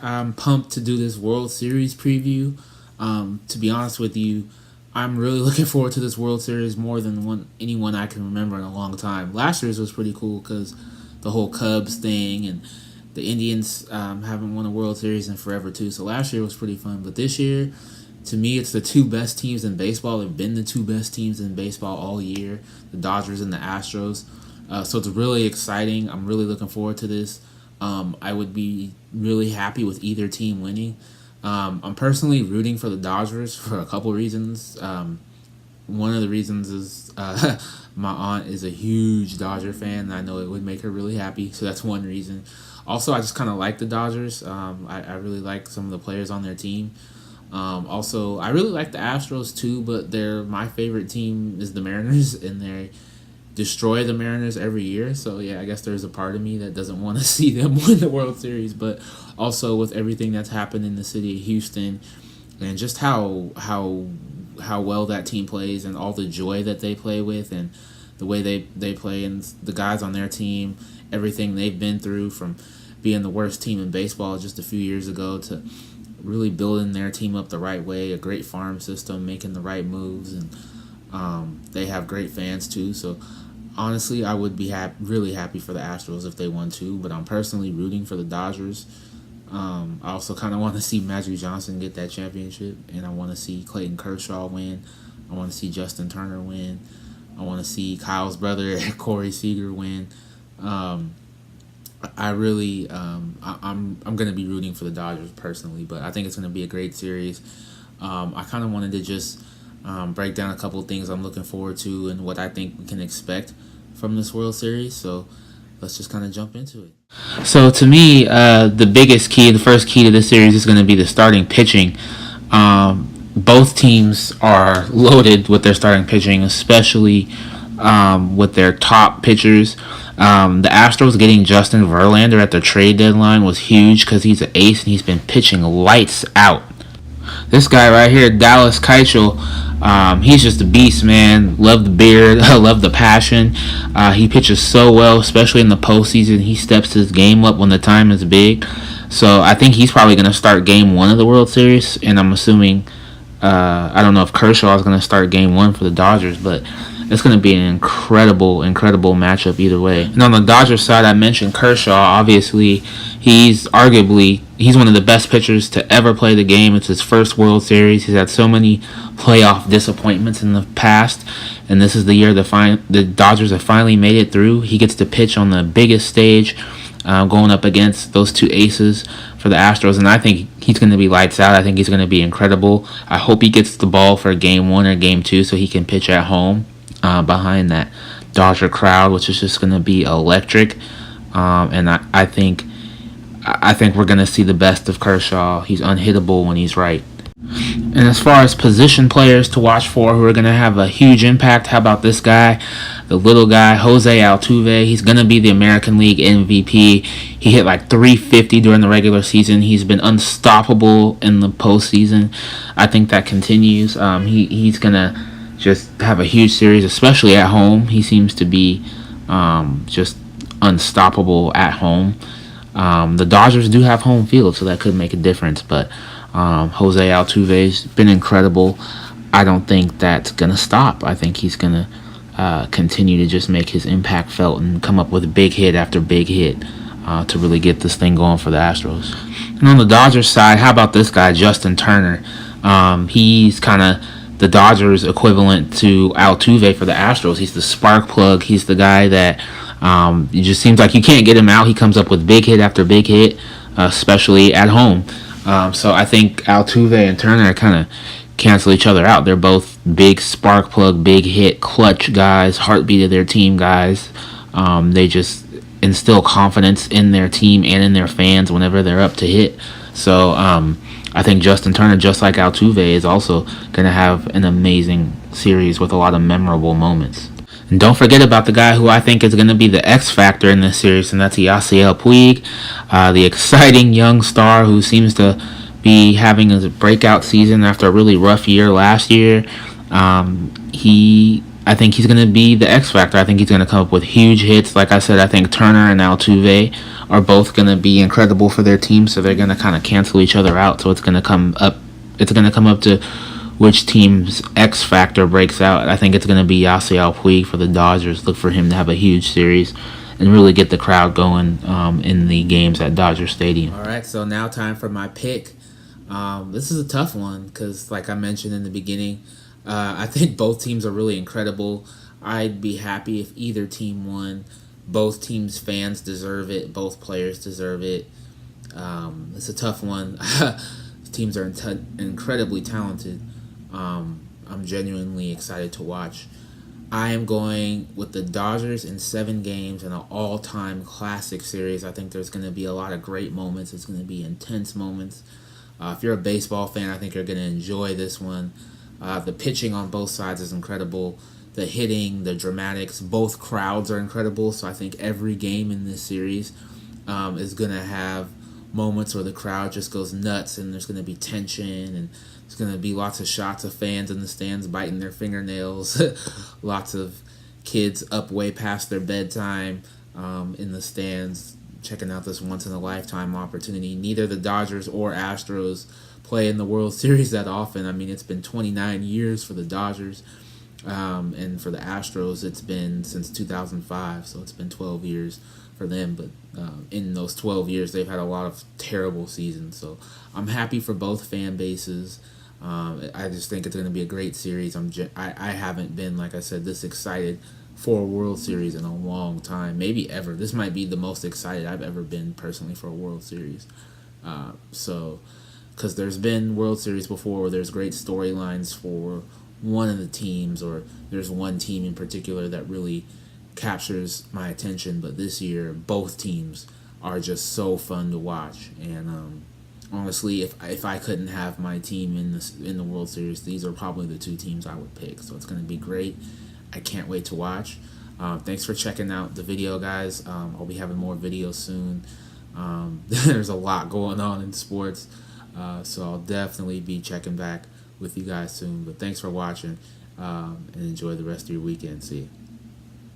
I'm pumped to do this World Series preview. To be honest with you, I'm really looking forward to this World Series more than anyone I can remember in a long time. Last year's was pretty cool because the whole Cubs thing and the Indians haven't won a World Series in forever too. So last year was pretty fun, but this year, to me, it's the two best teams in baseball. They've been the two best teams in baseball all year, the Dodgers and the Astros. So it's really exciting. I'm really looking forward to this. I would be really happy with either team winning. I'm personally rooting for the Dodgers for a couple reasons. One of the reasons is my aunt is a huge Dodger fan, and I know it would make her really happy. So that's one reason. Also, I just kind of like the Dodgers. I really like some of the players on their team. Also, I really like the Astros too, but my favorite team is the Mariners, and they destroy the Mariners every year. So yeah, I guess there's a part of me that doesn't want to see them win the World Series. But also with everything that's happened in the city of Houston, and just how well that team plays, and all the joy that they play with, and the way they play, and the guys on their team, everything they've been through from being the worst team in baseball just a few years ago to really building their team up the right way, a great farm system, making the right moves, and they have great fans too. So honestly, I would be really happy for the Astros if they won too, but I'm personally rooting for the Dodgers. I also kind of want to see Magic Johnson get that championship, and I want to see Clayton Kershaw win. I want to see Justin Turner win. I want to see Kyle's brother Corey Seager win. I really, I'm gonna be rooting for the Dodgers personally, but I think it's gonna be a great series. I kind of wanted to just break down a couple of things I'm looking forward to and what I think we can expect from this World Series. So let's just kind of jump into it. So to me, the first key to this series is going to be the starting pitching. Both teams are loaded with their starting pitching, especially with their top pitchers. The Astros getting Justin Verlander at the trade deadline was huge because he's an ace and he's been pitching lights out. This guy right here, Dallas Keuchel, he's just a beast, man. Love the beard, love the passion. He pitches so well, especially in the postseason. He steps his game up when the time is big. So I think he's probably going to start Game 1 of the World Series, and I'm assuming, I don't know if Kershaw is going to start Game 1 for the Dodgers, but it's going to be an incredible matchup either way. And on the Dodgers side, I mentioned Kershaw. Obviously, he's one of the best pitchers to ever play the game. It's his first World Series. He's had so many playoff disappointments in the past, and this is the year the Dodgers have finally made it through. He gets to pitch on the biggest stage, going up against those two aces for the Astros, and I think he's going to be lights out. I think he's going to be incredible. I hope he gets the ball for Game 1 or Game 2 so he can pitch at home behind that Dodger crowd, which is just going to be electric. And I think we're going to see the best of Kershaw. He's unhittable when he's right. And as far as position players to watch for who are going to have a huge impact, how about this guy, the little guy, Jose Altuve? He's going to be the American League MVP. He hit like 350 during the regular season. He's been unstoppable in the postseason. I think that continues. He's going to just have a huge series, especially at home. He seems to be just unstoppable at home. The Dodgers do have home field, so that could make a difference, but Jose Altuve's been incredible. I don't think that's going to stop. I think he's going to continue to just make his impact felt and come up with big hit after big hit to really get this thing going for the Astros. And on the Dodgers side, how about this guy, Justin Turner? He's kind of the Dodgers equivalent to Altuve for the Astros. He's the spark plug. He's the guy that it just seems like you can't get him out. He comes up with big hit after big hit, especially at home. So I think Altuve and Turner kind of cancel each other out. They're both big spark plug, big hit, clutch guys, heartbeat of their team guys. They just instill confidence in their team and in their fans whenever they're up to hit. So I think Justin Turner, just like Altuve, is also going to have an amazing series with a lot of memorable moments. And don't forget about the guy who I think is going to be the X factor in this series, and that's Yasiel Puig, the exciting young star who seems to be having a breakout season after a really rough year last year. He I think he's going to be the X factor. I think he's going to come up with huge hits. Like I said, I think Turner and Altuve are both going to be incredible for their team. So they're going to kind of cancel each other out. So it's going to come up. It's going to come up to which team's X factor breaks out. I think it's going to be Yasiel Puig for the Dodgers. Look for him to have a huge series and really get the crowd going in the games at Dodger Stadium. All right, so now time for my pick. This is a tough one because, like I mentioned in the beginning, I think both teams are really incredible. I'd be happy if either team won. Both teams' fans deserve it. Both players deserve it. It's a tough one. Teams are incredibly talented. I'm genuinely excited to watch. I am going with the Dodgers in 7 games in an all-time classic series. I think there's going to be a lot of great moments. It's going to be intense moments. If you're a baseball fan, I think you're going to enjoy this one. The pitching on both sides is incredible. The hitting, the dramatics, both crowds are incredible. So I think every game in this series is going to have moments where the crowd just goes nuts and there's going to be tension and there's going to be lots of shots of fans in the stands biting their fingernails. Lots of kids up way past their bedtime in the stands checking out this once-in-a-lifetime opportunity. Neither the Dodgers or Astros play in the World Series that often. I mean, it's been 29 years for the Dodgers, and for the Astros, it's been since 2005, so it's been 12 years for them. But in those 12 years, they've had a lot of terrible seasons. So I'm happy for both fan bases. I just think it's going to be a great series. I haven't been, like I said, this excited for a World Series in a long time, maybe ever. This might be the most excited I've ever been personally for a World Series. Because there's been World Series before where there's great storylines for one of the teams, or there's one team in particular that really captures my attention. But this year, both teams are just so fun to watch. And honestly, if I couldn't have my team in the World Series, these are probably the 2 teams I would pick. So it's going to be great. I can't wait to watch. Thanks for checking out the video, guys. I'll be having more videos soon. There's a lot going on in sports, so I'll definitely be checking back with you guys soon. But thanks for watching, and enjoy the rest of your weekend. See you.